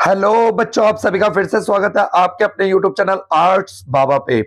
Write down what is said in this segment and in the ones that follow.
Hello बच्चों, आप सभी का फिर से स्वागत है आपके अपने यूट्यूब चैनल आर्ट्स बाबा पे।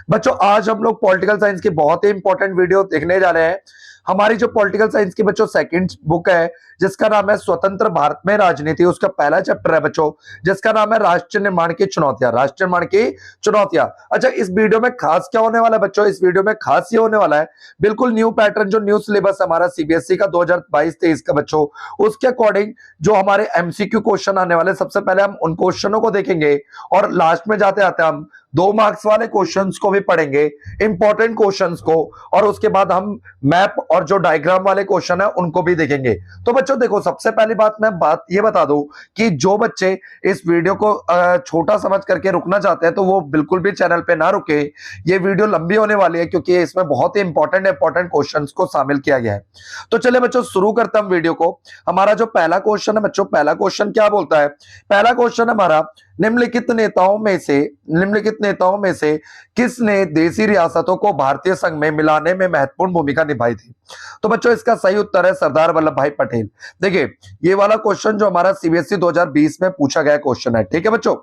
बच्चों, आज हम लोग पॉलिटिकल साइंस की बहुत ही इंपॉर्टेंट वीडियो देखने जा रहे हैं। हमारी जो पॉलिटिकल साइंस की बच्चों सेकंड बुक है, जिसका नाम है स्वतंत्र भारत में राजनीति, उसका पहला चैप्टर है बच्चों, जिसका नाम है राष्ट्र निर्माण की चुनौतियां। राष्ट्र निर्माण की चुनौतियां। अच्छा, इस वीडियो में खास क्या होने वाला है बच्चों? इस वीडियो में खास ये होने वाला है, बिल्कुल न्यू पैटर्न, जो न्यू सिलेबस हमारा सीबीएसई का 2022-23 का बच्चों, उसके अकॉर्डिंग जो हमारे एमसीक्यू क्वेश्चन आने वाले, सबसे पहले हम उन क्वेश्चनों को देखेंगे और लास्ट में जाते आते हम 2 मार्क्स वाले क्वेश्चंस को भी पढ़ेंगे, इंपॉर्टेंट क्वेश्चंस को, और उसके बाद हम मैप और जो डायग्राम वाले क्वेश्चन है उनको भी देखेंगे। तो बच्चों देखो, सबसे पहली बात ये बता दूं कि जो बच्चे इस वीडियो को छोटा समझ करके रुकना चाहते हैं तो वो बिल्कुल भी चैनल पे ना रुके। ये वीडियो लंबी होने वाली है क्योंकि इसमें बहुत ही इंपॉर्टेंट क्वेश्चंस को शामिल किया गया है। तो चलिए बच्चों, शुरू करते हैं वीडियो को। हमारा जो पहला क्वेश्चन है बच्चों, पहला क्वेश्चन क्या बोलता है? पहला क्वेश्चन हमारा, निम्नलिखित नेताओं में से किसने देसी रियासतों को भारतीय संघ में मिलाने में महत्वपूर्ण भूमिका निभाई थी? तो बच्चों इसका सही उत्तर है सरदार वल्लभ भाई पटेल। देखिए, ये वाला क्वेश्चन जो हमारा सीबीएसई 2020 में पूछा गया क्वेश्चन है, ठीक है बच्चों।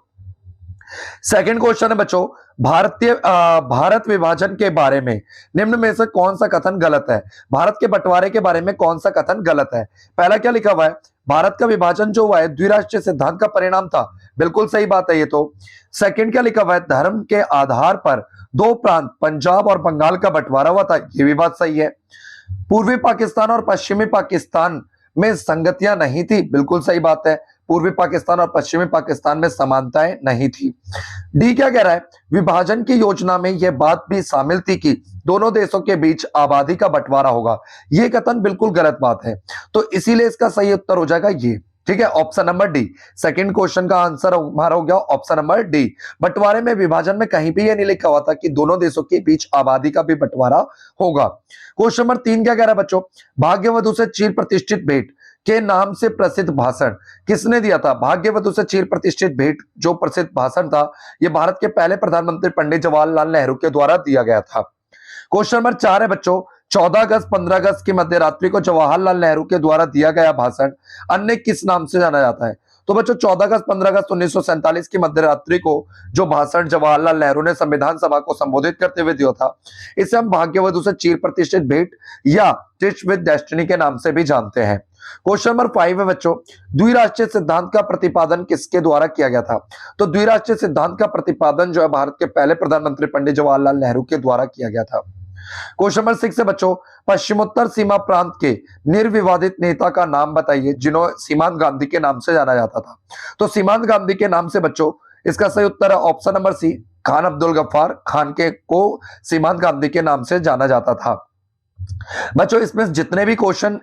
सेकंड क्वेश्चन है बच्चों, भारत विभाजन के बारे में निम्न में से कौन सा कथन गलत है? भारत के बंटवारे के बारे में कौन सा कथन गलत है? पहला क्या लिखा हुआ है? भारत का विभाजन जो हुआ है द्विराष्ट्रीय सिद्धांत का परिणाम था। बिल्कुल सही बात है ये तो। सेकंड क्या लिखा हुआ है? धर्म के आधार पर 2 प्रांत पंजाब और बंगाल का बंटवारा हुआ था। ये भी बात सही है। पूर्वी पाकिस्तान और पश्चिमी पाकिस्तान में संगतियां नहीं थी। बिल्कुल सही बात है, पूर्वी पाकिस्तान और पश्चिमी पाकिस्तान में समानताएं नहीं थी। डी क्या कह रहा है? विभाजन की योजना में यह बात भी शामिल थी कि दोनों देशों के बीच आबादी का बंटवारा होगा। यह कथन बिल्कुल गलत बात है, तो इसीलिए इसका सही उत्तर हो जाएगा ये, ठीक है, option number D. Second question का आंसर हमारा हो गया ऑप्शन नंबर डी। बंटवारे में, विभाजन में कहीं भी यह नहीं लिखा हुआ था कि दोनों देशों के बीच आबादी का भी बंटवारा होगा। क्वेश्चन नंबर 3 क्या कह रहा है बच्चों? भाग्यवधु से चिर प्रतिष्ठित भेंट के नाम से प्रसिद्ध भाषण किसने दिया था? भाग्यवधु से चिर प्रतिष्ठित भेंट जो प्रसिद्ध भाषण था, यह भारत के पहले प्रधानमंत्री पंडित जवाहरलाल नेहरू के द्वारा दिया गया था। क्वेश्चन नंबर 4 है बच्चों, 14 अगस्त 15 अगस्त की मध्य रात्रि को जवाहरलाल नेहरू के द्वारा दिया गया भाषण अन्य किस नाम से जाना जाता है? तो बच्चों 14 अगस्त 15 अगस्त 1947 की मध्य रात्रि को जो भाषण जवाहरलाल नेहरू ने संविधान सभा को संबोधित करते हुए दिया था, इसे हम भाग्यवधु से चिर प्रतिष्ठित भेंट या टिच विद डेस्टिनी के नाम से भी जानते हैं। क्वेश्चन नंबर 5 है बच्चों, द्विराष्ट्रीय सिद्धांत का प्रतिपादन किसके द्वारा किया गया था? तो द्विराष्ट्रीय सिद्धांत का प्रतिपादन जो है भारत के पहले प्रधानमंत्री पंडित जवाहरलाल नेहरू के द्वारा किया गया था। क्वेश्चन नंबर 6 है बच्चों, पश्चिमोत्तर सीमा प्रांत के निर्विवादित नेता का नाम बताइए जिन्हों सीमांत गांधी के नाम से जाना जाता था। तो सीमांत गांधी के नाम से बच्चों इसका सही उत्तर है option number C, Khan Abdul Ghaffar Khan के को सीमांत गांधी के नाम से जाना जाता था। बच्चों इसमें जितने भी क्वेश्चन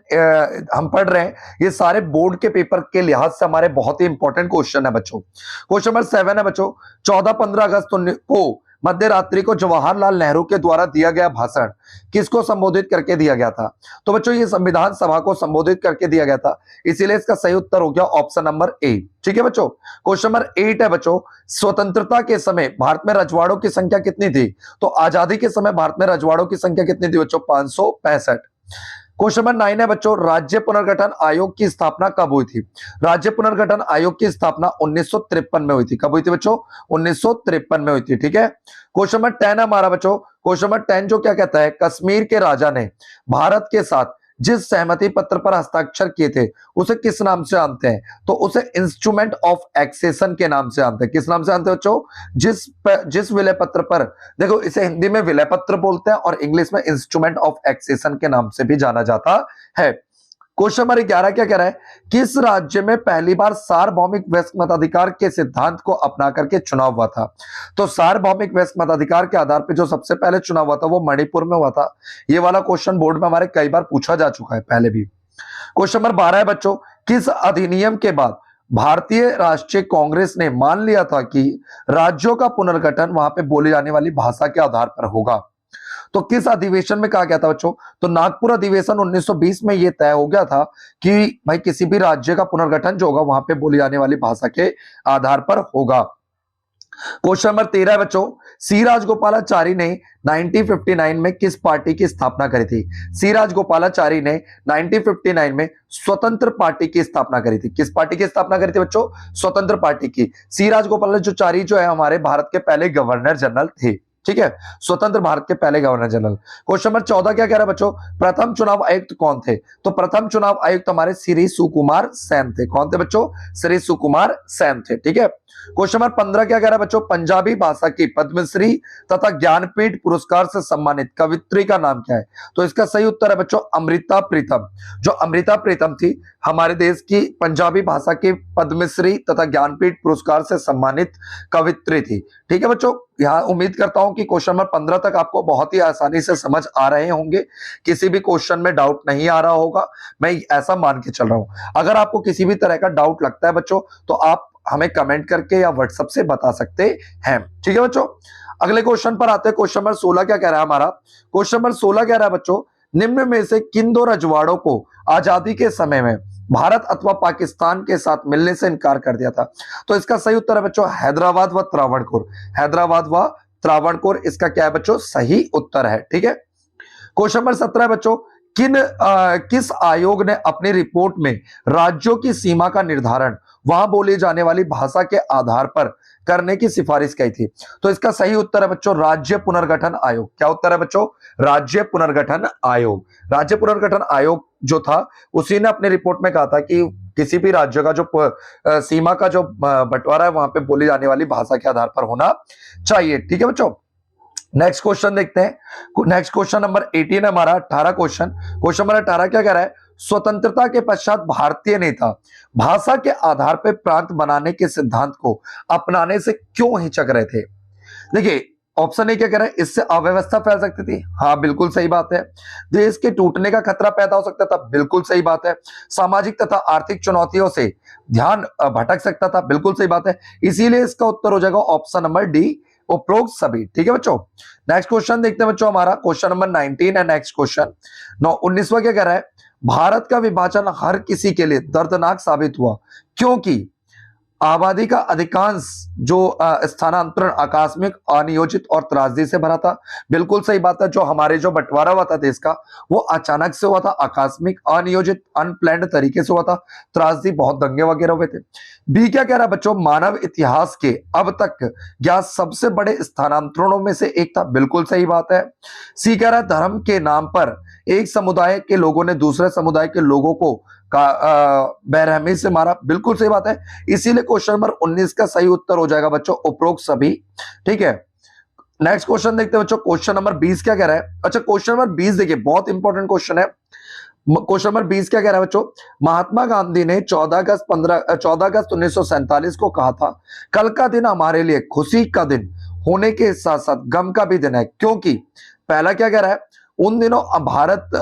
हम पढ़ रहे हैं, ये सारे बोर्ड के पेपर के लिहाज से हमारे बहुत ही इंपॉर्टेंट क्वेश्चन है बच्चों। क्वेश्चन नंबर 7 है बच्चों, 14-15 अगस्त को मध्य रात्रि को जवाहरलाल नेहरू के द्वारा दिया गया भाषण किसको संबोधित करके दिया गया था? तो बच्चों ये संविधान सभा को संबोधित करके दिया गया था, इसीलिए इसका सही उत्तर हो गया ऑप्शन नंबर ए, ठीक है बच्चों। क्वेश्चन नंबर 8 है बच्चों, स्वतंत्रता के समय भारत में रजवाड़ों की संख्या कितनी थी? तो आजादी के समय भारत में रजवाड़ों की संख्या कितनी थी बच्चों? 565। क्वेश्चन नंबर 9 है बच्चों, राज्य पुनर्गठन आयोग की स्थापना कब हुई थी? राज्य पुनर्गठन आयोग की स्थापना 1953 में हुई थी। कब हुई थी बच्चों? 1953 में हुई थी, ठीक है। क्वेश्चन नंबर 10 हमारा बच्चों, क्वेश्चन नंबर 10 जो क्या कहता है, कश्मीर के राजा ने भारत के साथ जिस सहमति पत्र पर हस्ताक्षर किए थे उसे किस नाम से जानते हैं? तो उसे इंस्ट्रूमेंट ऑफ एक्सेशन के नाम से जानते हैं। किस नाम से जानते हैं बच्चों? जिस विलय पत्र पर, देखो इसे हिंदी में विलय पत्र बोलते हैं और इंग्लिश में इंस्ट्रूमेंट ऑफ एक्सेशन के नाम से भी जाना जाता है। क्वेश्चन नंबर 11 क्या कह रहा है, किस राज्य में पहली बार सार्वभौमिक वयस्क मताधिकार के सिद्धांत को अपना करके चुनाव हुआ था? तो सार्वभौमिक वयस्क मताधिकार के आधार पर जो सबसे पहले चुनाव हुआ था वो मणिपुर में हुआ था। ये वाला क्वेश्चन बोर्ड में हमारे कई बार पूछा जा चुका है पहले भी। क्वेश्चन नंबर 12 है बच्चों, किस अधिनियम के बाद भारतीय राष्ट्रीय कांग्रेस ने मान लिया था कि राज्यों का पुनर्गठन वहां पे बोली जाने वाली भाषा के आधार पर होगा? तो किस अधिवेशन में कहा गया था बच्चों? तो नागपुर अधिवेशन 1920 में यह तय हो गया था कि भाई किसी भी राज्य का पुनर्गठन जो होगा वहां पे बोली जाने वाली भाषा के आधार पर होगा। क्वेश्चन नंबर 13 बच्चों, सी राजगोपालाचारी ने 1959 में किस पार्टी की स्थापना करी थी? सी राजगोपालाचारी ने 1959 में स्वतंत्र पार्टी की स्थापना करी थी। किस पार्टी की स्थापना करी थी बच्चों? स्वतंत्र पार्टी की। सी राजगोपालाचारी जो है हमारे भारत के पहले गवर्नर जनरल थे, ठीक है, स्वतंत्र भारत के पहले गवर्नर जनरल। क्वेश्चन नंबर 14 क्या कह रहा है बच्चों? प्रथम चुनाव आयुक्त कौन थे? तो प्रथम चुनाव आयुक्त हमारे श्री सुकुमार सेन थे। कौन थे बच्चों? श्री सुकुमार सेन थे, ठीक है। क्वेश्चन नंबर 15 क्या कह रहा है बच्चों? पंजाबी भाषा की पद्मश्री तथा ज्ञानपीठ पुरस्कार से सम्मानित कवित्री का नाम क्या है? तो इसका सही उत्तर है बच्चों अमृता प्रीतम। जो अमृता प्रीतम थी हमारे देश की पंजाबी भाषा की पद्मश्री तथा ज्ञानपीठ पुरस्कार से सम्मानित कवित्री थी, ठीक है बच्चों। यहां उम्मीद करता हूं कि क्वेश्चन नंबर 15 तक आपको बहुत ही आसानी से समझ आ रहे होंगे, किसी भी क्वेश्चन में डाउट नहीं आ रहा होगा, मैं ऐसा मान के चल रहा हूं। अगर आपको किसी भी तरह का डाउट लगता है बच्चों तो आप हमें कमेंट करके या व्हाट्सएप से बता सकते हैं, ठीक है बच्चों। अगले क्वेश्चन पर आते हैं। क्वेश्चन नंबर 16 क्या कह रहा है हमारा? क्वेश्चन नंबर 16 कह रहा है बच्चों, निम्न में से किन दो रजवाड़ों को आजादी के समय में भारत अथवा पाकिस्तान के साथ मिलने से इनकार कर दिया था? तो इसका सही उत्तर है बच्चों हैदराबाद व त्रावणकोर। हैदराबाद व त्रावणकोर इसका क्या है बच्चों? सही उत्तर है, ठीक है। क्वेश्चन नंबर 17 है बच्चों, किस आयोग ने अपनी रिपोर्ट में राज्यों की सीमा का निर्धारण वहां बोली जाने वाली भाषा के आधार पर करने की सिफारिश की थी? तो इसका सही उत्तर है बच्चों राज्य पुनर्गठन आयोग। क्या उत्तर है बच्चों? राज्य पुनर्गठन आयोग। राज्य पुनर्गठन आयोग जो था उसी ने अपनी रिपोर्ट में कहा था कि किसी भी राज्य का जो सीमा का जो बंटवारा है वहां पे बोली जाने वाली भाषा के आधार पर होना चाहिए, ठीक है बच्चों। नेक्स्ट क्वेश्चन देखते हैं। नेक्स्ट क्वेश्चन नंबर 18 है हमारा 18 क्वेश्चन। क्वेश्चन नंबर 18 क्या कह रहा है? स्वतंत्रता के पश्चात भारतीय नेता भाषा के आधार पर प्रांत बनाने के सिद्धांत को अपनाने से क्यों हिचक रहे थे? देखिए ऑप्शन ए क्या कह रहा है? इससे अव्यवस्था फैल सकती थी। हाँ बिल्कुल सही बात है। देश के टूटने का खतरा पैदा हो सकता था। बिल्कुल सही बात है। सामाजिक तथा आर्थिक चुनौतियों से ध्यान भटक सकता था। बिल्कुल सही बात है। इसीलिए इसका उत्तर हो जाएगा ऑप्शन नंबर डी, उपरोक्त सभी, ठीक है बच्चों। नेक्स्ट क्वेश्चन देखते हैं बच्चों हमारा क्वेश्चन नंबर 19 है। नेक्स्ट क्वेश्चन 19वां क्या कह रहा है? भारत का विभाजन हर किसी के लिए दर्दनाक साबित हुआ क्योंकि आबादी का अधिकांश जो स्थानांतरण आकस्मिक, अनियोजित और त्रासदी से भरा था। बिल्कुल सही बात है। जो हमारे जो बंटवारा हुआ था देश का वो अचानक से हुआ था, आकस्मिक, अनियोजित, अनप्लान्ड तरीके से हुआ था, त्रासदी, बहुत दंगे वगैरह हुए थे। बी क्या कह रहा है बच्चों? मानव इतिहास के अब तक ज्ञात सबसे बड़े स्थानांतरणों में से एक था। बिल्कुल सही बात है। सी कह रहा है धर्म के नाम पर एक समुदाय के लोगों ने दूसरे समुदाय के लोगों को बेरहमी से मारा। बिल्कुल सही बात है। इसीलिए क्वेश्चन नंबर 19 का सही उत्तर हो जाएगा बच्चों उपरोक्त सभी, ठीक है। नेक्स्ट क्वेश्चन देखते हैं बच्चों। क्वेश्चन नंबर 20 क्या कह रहा है? अच्छा क्वेश्चन नंबर 20 देखिए बहुत इंपॉर्टेंट क्वेश्चन है। क्वेश्चन नंबर 20 क्या कह रहा है बच्चों? महात्मा गांधी ने 14 अगस्त 1947 को कहा था कल का दिन हमारे लिए खुशी का दिन होने के साथ साथ गम का भी दिन है क्योंकि पहला क्या कह रहा है? उन दिनों भारत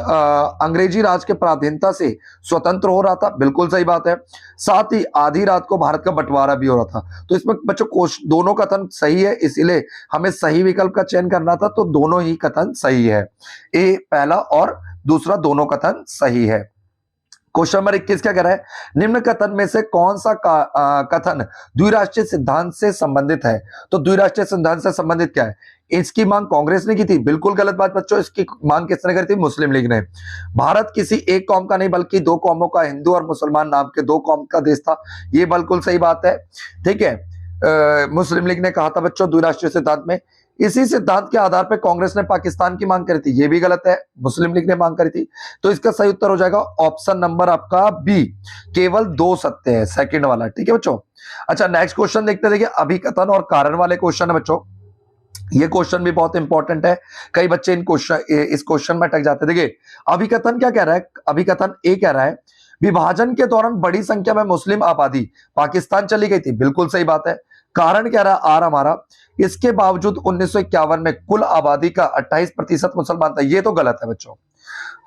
अंग्रेजी राज के पराधीनता से स्वतंत्र हो रहा था। बिल्कुल सही बात है। साथ ही आधी रात को भारत का बंटवारा भी हो रहा था। तो इसमें बच्चों दोनों कथन सही है, इसीलिए हमें सही विकल्प का चयन करना था। तो दोनों ही कथन सही है। ए पहला और दूसरा दोनों कथन सही है। क्वेश्चन नंबर 21 क्या कह रहा है? निम्न कथन में से कौन सा कथन द्विराष्ट्रीय सिद्धांत से संबंधित है? तो द्विराष्ट्रीय सिद्धांत से संबंधित क्या है? इसकी मांग कांग्रेस ने की थी। बिल्कुल गलत बात बच्चों। इसकी मांग किसने करी थी? मुस्लिम लीग ने। भारत किसी एक कौम का नहीं बल्कि दो कौमों का, हिंदू और मुसलमान नाम के दो कौम का देश था। ये बिल्कुल सही बात है, ठीक है। मुस्लिम लीग ने कहा था बच्चों द्विराष्ट्रीय सिद्धांत में। इसी सिद्धांत के आधार पर कांग्रेस ने पाकिस्तान की मांग करी थी। ये भी गलत है, मुस्लिम लीग ने मांग करी थी। तो इसका सही उत्तर हो जाएगा ऑप्शन नंबर आपका बी, केवल दो सत्य है, सेकंड वाला, ठीक है बच्चों। अच्छा नेक्स्ट क्वेश्चन देखते हैं। देखिए अभिकथन और कारण वाले क्वेश्चन है बच्चों। ये क्वेश्चन भी बहुत इंपॉर्टेंट है। कई बच्चे इस क्वेश्चन में अटक जाते हैं। देखिए अभिकथन क्या कह रहा है? अभिकथन ए कह रहा है विभाजन के दौरान बड़ी संख्या में मुस्लिम आबादी पाकिस्तान चली गई थी। बिल्कुल सही बात है। कारण कह रहा है आर हमारा, इसके बावजूद 1951 में कुल आबादी का 28% मुसलमान था। ये तो गलत है बच्चों।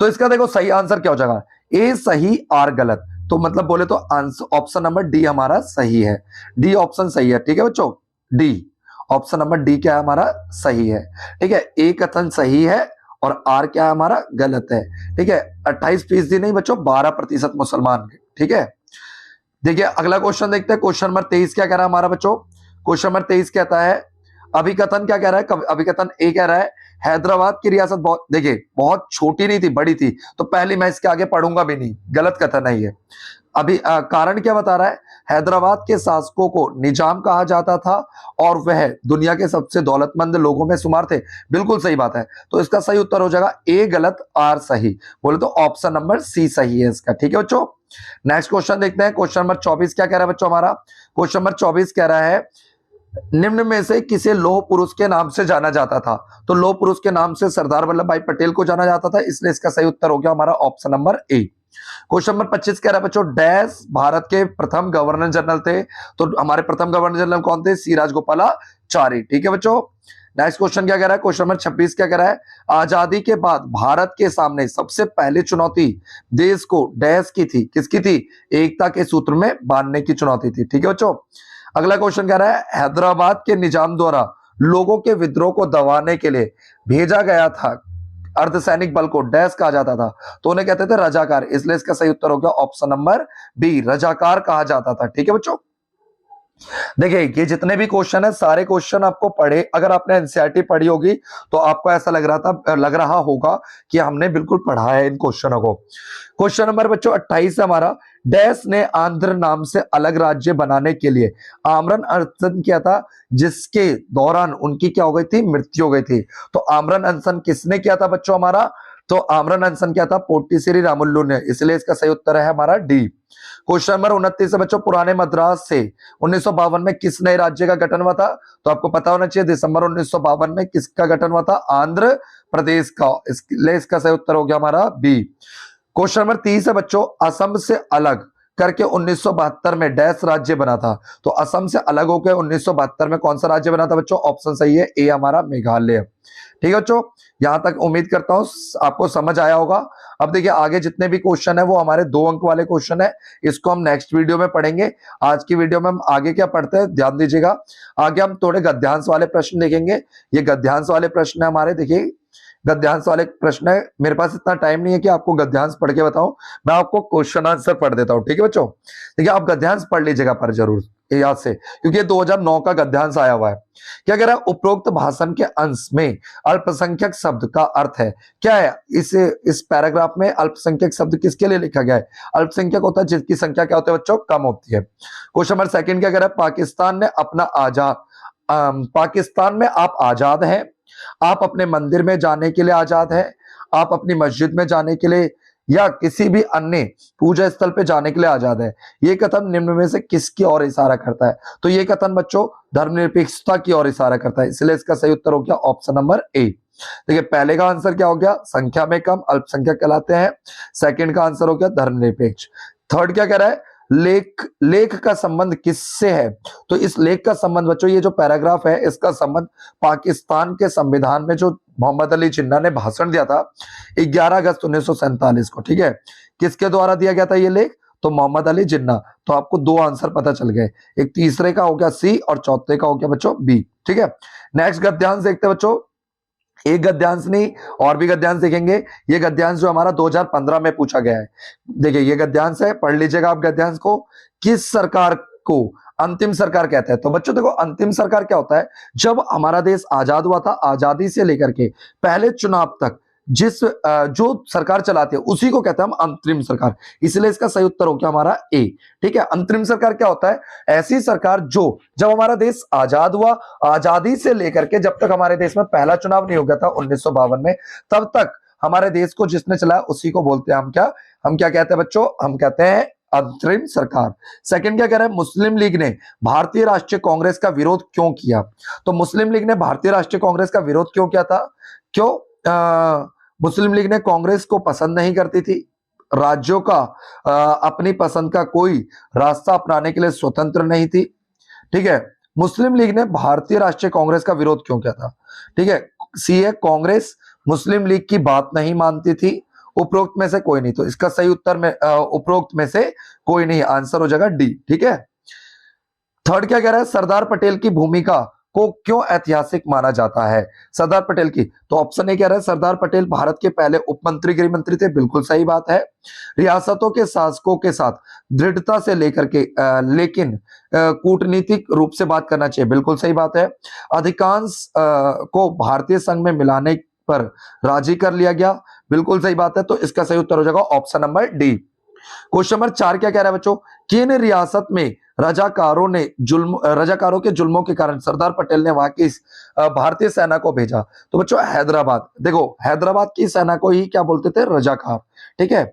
तो इसका देखो सही आंसर क्या हो जाएगा? ए सही, आर गलत। तो मतलब बोले तो आंसर ऑप्शन नंबर डी हमारा सही है। डी ऑप्शन सही है, ठीक है बच्चों। डी ऑप्शन नंबर डी क्या है हमारा? सही है, ठीक है। ए कथन सही है और आर क्या है हमारा? गलत है, ठीक है। 28% नहीं बच्चों, 12% मुसलमान, ठीक है। देखिए अगला क्वेश्चन देखते हैं। क्वेश्चन नंबर 23 क्या कह रहा है हमारा बच्चों? क्वेश्चन नंबर 23 कहता है, अभिकथन क्या कह रहा है, अभिकथन ए कह रहा है हैदराबाद की रियासत बहुत, देखिए बहुत छोटी नहीं थी, बड़ी थी, तो पहले मैं इसके आगे पढ़ूंगा भी नहीं, गलत कथन है ये। अभी कारण क्या बता रहा है, हैदराबाद के शासकों को निजाम कहा जाता था और वह दुनिया के सबसे दौलतमंद लोगों में शुमार थे। बिल्कुल सही बात है, तो इसका सही उत्तर हो जाएगा ए गलत, आर सही। बोले तो ऑप्शन नंबर सी सही है इसका। ठीक है बच्चों, नेक्स्ट क्वेश्चन देखते हैं। क्वेश्चन नंबर 24 क्या कह रहा है बच्चों हमारा, क्वेश्चन नंबर 24 कह रहा है निम्न में से किसे लौह पुरुष के नाम से जाना जाता था। तो लौह पुरुष के नाम से सरदार वल्लभ भाई पटेल को जाना जाता था, इसलिए इसका सही उत्तर हो गया हमारा option number A. Question number 25 कह रहा है बच्चों डैश भारत के प्रथम गवर्नर जनरल थे। तो हमारे प्रथम गवर्नर जनरल कौन थे, सी राजगोपालाचारी। ठीक है बच्चों, नेक्स्ट क्वेश्चन क्या कह रहा है, क्वेश्चन नंबर 26 क्या कह रहा है, आजादी के बाद भारत के सामने सबसे पहली चुनौती देश को डैश की थी, किसकी थी, एकता के सूत्र में बांधने की चुनौती थी। ठीक है बच्चों, अगला क्वेश्चन कह रहा है हैदराबाद के निजाम द्वारा लोगों के विद्रोह को दबाने के लिए भेजा गया था अर्धसैनिक बल को डैश कहा जाता था। तो उन्हें कहते थे रजाकार, इसलिए इसका सही उत्तर हो गया ऑप्शन नंबर बी, रजाकार कहा जाता था। ठीक है बच्चों, देखिए ये जितने भी क्वेश्चन है सारे क्वेश्चन आपको पढ़े, अगर आपने एनसीईआरटी पढ़ी होगी तो आपको ऐसा लग रहा होगा कि हमने बिल्कुल पढ़ा है इन क्वेश्चनों को। क्वेश्चन नंबर बच्चों 28 है हमारा, डैश ने आंध्र नाम से अलग राज्य बनाने के लिए आमरण अनशन किया था, जिसके दौरान उनकी क्या हो गई थी, मृत्यु हो गई थी। तो आमरण अनशन किसने किया था बच्चों हमारा, तो आमरण अनशन किया था पोट्टीश्री रामुलु ने, इसलिए इसका सही उत्तर है हमारा डी। क्वेश्चन नंबर 29 है बच्चों, पुराने मद्रास से 1952 में किस नए राज्य का गठन हुआ था। तो आपको पता होना चाहिए दिसंबर 1952 में किसका गठन हुआ था, आंध्र प्रदेश का, इसलिए इसका सही उत्तर हो गया हमारा बी। क्वेश्चन नंबर 30 है बच्चों, असम से अलग करके 1972 में डैश राज्य बना था। तो असम से अलग होकर 1972 में कौन सा राज्य बना था बच्चों, ऑप्शन सही है ए हमारा मेघालय। ठीक है बच्चों, यहां तक उम्मीद करता हूं आपको समझ आया होगा। अब देखिए आगे जितने भी क्वेश्चन है वो हमारे 2 अंक वाले क्वेश्चन है, इसको हम नेक्स्ट वीडियो में पढ़ेंगे। आज की वीडियो में हम आगे क्या पढ़ते हैं ध्यान दीजिएगा, आगे हम थोड़े गद्यांश वाले प्रश्न देखेंगे। ये गद्यांश वाले प्रश्न है हमारे, देखिए गद्यांश वाले प्रश्न है, मेरे पास इतना टाइम नहीं है कि आपको गद्यांश पढ़ के बताऊं, मैं आपको क्वेश्चन आंसर पढ़ देता हूं। ठीक है बच्चों, देखिए आप गद्यांश पढ़ लीजिएगा पर जरूर याद से, क्योंकि ये 2009 का गद्यांश आया हुआ है। क्या कह रहा है, उपरोक्त भाषण के अंश में अल्पसंख्यक शब्द का अर्थ है क्या है, इस पैराग्राफ में अल्पसंख्यक शब्द किसके लिए लिखा गया है, अल्पसंख्यक होता है जिसकी संख्या क्या होती है बच्चों, कम होती है। क्वेश्चन नंबर 2 क्या कह रहा है, पाकिस्तान में आप आजाद हैं, आप अपने मंदिर में जाने के लिए आजाद हैं, आप अपनी मस्जिद में जाने के लिए या किसी भी अन्य पूजा स्थल पे जाने के लिए आजाद है। ये कथन निम्न में से किसकी ओर इशारा करता है, तो ये कथन बच्चों धर्मनिरपेक्षता की ओर इशारा करता है, इसलिए इसका सही उत्तर हो गया ऑप्शन नंबर ए। देखिए पहले का आंसर क्या हो गया, संख्या में कम अल्पसंख्यक कहलाते हैं, सेकंड का आंसर हो गया धर्मनिरपेक्ष। थर्ड क्या कह रहा है, लेख का संबंध किससे है, तो इस लेख का संबंध बच्चों, ये जो पैराग्राफ है इसका संबंध पाकिस्तान के संविधान में जो मोहम्मद अली जिन्ना ने भाषण दिया था 11 अगस्त 1947 को, ठीक है, किसके द्वारा दिया गया था ये लेख, तो मोहम्मद अली जिन्ना। तो आपको 2 आंसर पता चल गए, एक तीसरे का हो गया सी और चौथे का हो गया बच्चों बी। ठीक है, नेक्स्ट गद्यांश देखते हैं बच्चों, एक गद्यांश नहीं और भी गद्यांश देखेंगे। ये गद्यांश जो हमारा 2015 में पूछा गया है, देखिए ये गद्यांश है, पढ़ लीजिएगा आप गद्यांश को। किस सरकार को अंतिम सरकार कहते हैं, तो बच्चों देखो अंतिम सरकार क्या होता है, जब हमारा देश आजाद हुआ था, आजादी से लेकर के पहले चुनाव तक जो सरकार चलाती है उसी को कहते हैं हम अंतरिम सरकार, इसलिए इसका सही उत्तर हो गया हमारा ए। ठीक है, अंतरिम सरकार क्या होता है, ऐसी सरकार जो जब हमारा देश आजाद हुआ, आजादी से लेकर के जब तक हमारे देश में पहला चुनाव नहीं हो गया था 1952 में, तब तक हमारे देश को जिसने चलाया उसी को बोलते हैं हम क्या कहते हैं बच्चों, हम कहते हैं अंतरिम सरकार। सेकंड क्या कह रहा है, मुस्लिम लीग ने भारतीय राष्ट्रीय कांग्रेस का विरोध क्यों किया, तो मुस्लिम लीग ने भारतीय राष्ट्रीय कांग्रेस का विरोध क्यों किया था, क्यों मुस्लिम लीग ने कांग्रेस को पसंद नहीं करती थी, राज्यों का अपनी पसंद का कोई रास्ता अपनाने के लिए स्वतंत्र नहीं थी। ठीक है, मुस्लिम लीग ने भारतीय राष्ट्रीय कांग्रेस का विरोध क्यों किया था, ठीक है, सी है कांग्रेस मुस्लिम लीग की बात नहीं मानती थी, उपरोक्त में से कोई नहीं, तो इसका सही उत्तर में उपरोक्त में से कोई नहीं, आंसर हो जाएगा डी। ठीक है, थर्ड क्या कह रहा है, सरदार पटेल की भूमिका को क्यों ऐतिहासिक माना जाता है? सरदार पटेल की। तो ऑप्शन ए कह रहा है सरदार पटेल भारत के पहले उप मंत्री गृह मंत्री थे, बिल्कुल सही बात है। रियासतों के शासकों के साथ दृढ़ता से लेकर के लेकिन कूटनीतिक रूप से बात करना चाहिए, बिल्कुल सही बात है। अधिकांश को भारतीय संघ में मिलाने पर राजी कर लिया गया, बिल्कुल सही बात है। तो इसका सही उत्तर हो जाएगा option number D. Question number 4 क्या कह रहा है बच्चों? किन रियासत में रजाकारों के जुल्मों के कारण सरदार पटेल ने वहां की भारतीय सेना को भेजा? तो बच्चों हैदराबाद। देखो हैदराबाद की सेना को ही क्या बोलते थे? रजाकार। ठीक है।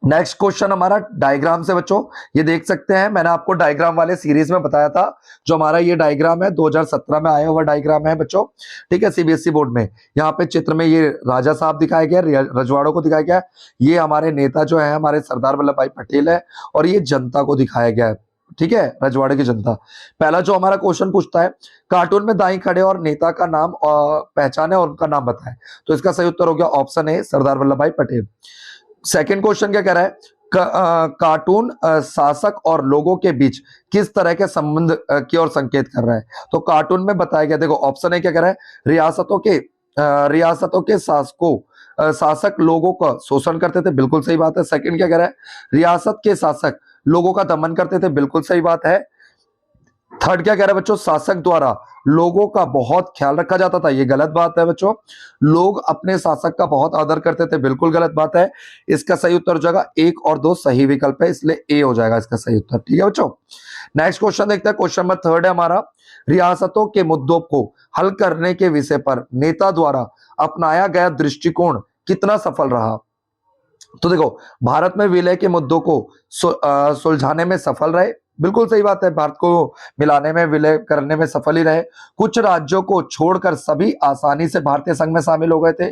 नेक्स्ट क्वेश्चन हमारा डायग्राम से बच्चों, ये देख सकते हैं, मैंने आपको डायग्राम वाले सीरीज में बताया था। जो हमारा ये डायग्राम है 2017 में आया हुआ डायग्राम है बच्चों। ठीक है, सीबीएसई बोर्ड में। यहाँ पे चित्र में ये राजा साहब दिखाया गया, रजवाड़ों को दिखाया गया। ये हमारे नेता जो है हमारे सरदार वल्लभ भाई पटेल है, और ये जनता को दिखाया गया है। ठीक है, रजवाड़े की जनता। पहला जो हमारा क्वेश्चन पूछता है, कार्टून में दाई खड़े और नेता का नाम पहचाने और उनका नाम बताएं। तो इसका सही उत्तर हो गया ऑप्शन ए सरदार वल्लभ भाई पटेल। सेकंड क्वेश्चन क्या कह रहा है? कार्टून शासक और लोगों के बीच किस तरह के संबंध की ओर संकेत कर रहा है? तो कार्टून में बताया गया, देखो ऑप्शन ए क्या कह रहा है? रियासतों के शासक लोगों का शोषण करते थे, बिल्कुल सही बात है। सेकंड क्या कह रहा है? रियासत के शासक लोगों का दमन करते थे, बिल्कुल सही बात है। थर्ड क्या कह रहा है बच्चों? शासक द्वारा लोगों का बहुत ख्याल रखा जाता था, ये गलत बात है बच्चों। लोग अपने शासक का बहुत आदर करते थे, बिल्कुल गलत बात है। इसका सही उत्तर हो जाएगा 1 और 2 सही विकल्प है, इसलिए ए हो जाएगा इसका सही उत्तर। ठीक है बच्चों, नेक्स्ट क्वेश्चन देखते हैं। क्वेश्चन नंबर 3 है हमारा, रियासतों के मुद्दों को हल करने के विषय पर नेता द्वारा अपनाया गया दृष्टिकोण कितना सफल रहा? तो देखो, भारत में विलय के मुद्दों को सुलझाने में सफल रहे, बिल्कुल सही बात है। भारत को मिलाने में, विलय करने में सफल ही रहे। कुछ राज्यों को छोड़कर सभी आसानी से भारतीय संघ में शामिल हो गए थे।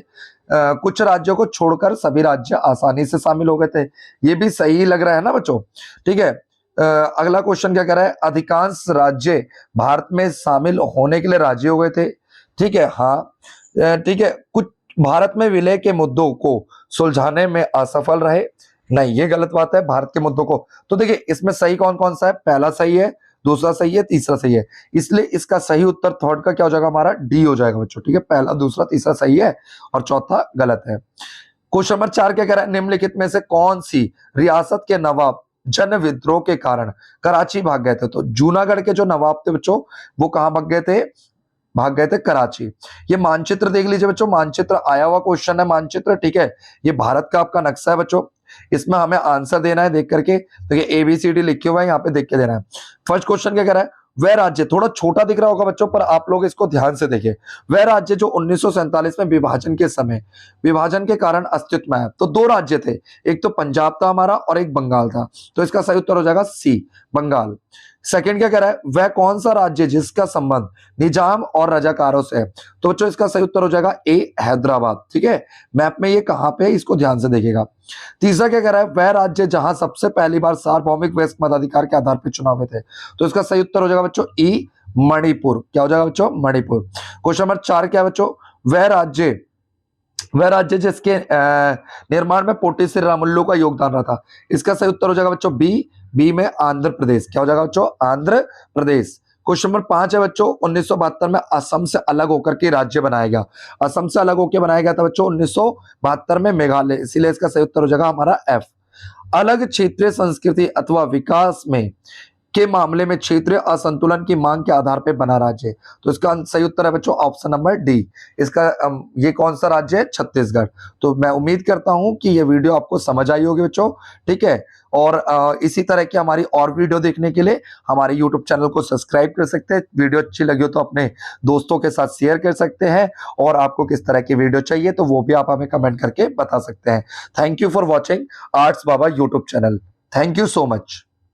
कुछ राज्यों को छोड़कर सभी राज्य आसानी से शामिल हो गए थे, ये भी सही लग रहा है ना बच्चों? ठीक है। अगला क्वेश्चन क्या कह रहा है? अधिकांश राज्य भारत में शामिल होने के लिए राजी हो गए थे। ठीक है, हाँ ठीक है। कुछ भारत में विलय के मुद्दों को सुलझाने में असफल रहे, नहीं ये गलत बात है। भारत के मुद्दों को, तो देखिए इसमें सही कौन कौन सा है? पहला सही है, दूसरा सही है, तीसरा सही है, इसलिए इसका सही उत्तर थर्ड का क्या हो जाएगा? हमारा डी हो जाएगा बच्चों। ठीक है, पहला दूसरा तीसरा सही है और चौथा गलत है। क्वेश्चन नंबर 4 क्या कह रहा है? निम्नलिखित में से कौन सी रियासत के नवाब जन विद्रोह के कारण कराची भाग गए थे? तो जूनागढ़ के जो नवाब थे बच्चों, वो कहां भाग गए थे? कराची। ये मानचित्र देख लीजिए बच्चों, मानचित्र आया हुआ क्वेश्चन है मानचित्र। ठीक है, ये भारत का आपका नक्शा है बच्चों, इसमें हमें आंसर देना है देख करके। तो ये ABCD लिखे हुआ है, यहाँ पे देख के देना है। फर्स्ट क्वेश्चन क्या कह रहा है? वह राज्य, थोड़ा छोटा दिख रहा होगा बच्चों, पर आप लोग इसको ध्यान से देखिए। वह राज्य जो 1947 में विभाजन के कारण अस्तित्व में है। तो 2 राज्य थे, एक तो पंजाब था हमारा और एक बंगाल था। तो इसका सही उत्तर हो जाएगा सी, बंगाल। सेकंड क्या कह रहा है? वह कौन सा राज्य जिसका संबंध निजाम और रजाकारों से है? तो बच्चों इसका सही उत्तर हो जाएगा ए, हैदराबाद। ठीक है, मैप में ये कहां पे है इसको ध्यान से देखिएगा। तीसरा क्या कह रहा है? वह राज्य जहां सबसे पहली बार सार्वभौमिक वयस्क मताधिकार के आधार पर चुनाव हुए थे। तो इसका सही उत्तर हो जाएगा बच्चों ई, मणिपुर। क्या हो जाएगा बच्चों? मणिपुर। क्वेश्चन नंबर 4 क्या है बच्चों? वह राज्य जिसके निर्माण में पोटी श्रीरामुलु का योगदान रहा था। इसका सही उत्तर हो जाएगा बच्चों बी में आंध्र प्रदेश। क्या हो जाएगा बच्चों? आंध्र प्रदेश। क्वेश्चन नंबर 5 है बच्चों, 1972 में असम से अलग होकर के राज्य बनाया गया। असम से अलग होकर बनाया गया था बच्चों 1972 में मेघालय, इसीलिए इसका सही उत्तर हो जाएगा हमारा एफ। अलग क्षेत्रीय संस्कृति अथवा विकास में के मामले में क्षेत्रीय असंतुलन की मांग के आधार पर बना राज्य। तो इसका सही उत्तर है बच्चों ऑप्शन नंबर डी। इसका ये कौन सा राज्य है? छत्तीसगढ़। तो मैं उम्मीद करता हूं कि ये वीडियो आपको समझ आई होगी बच्चों। ठीक है, और इसी तरह की हमारी और वीडियो देखने के लिए हमारे YouTube चैनल को सब्सक्राइब कर सकते हैं। वीडियो अच्छी लगी हो तो अपने दोस्तों के साथ शेयर कर सकते हैं, और आपको किस तरह की वीडियो चाहिए तो वो भी आप हमें कमेंट करके बता सकते हैं। Thank you for watching arts Baba YouTube channel. Thank you so much.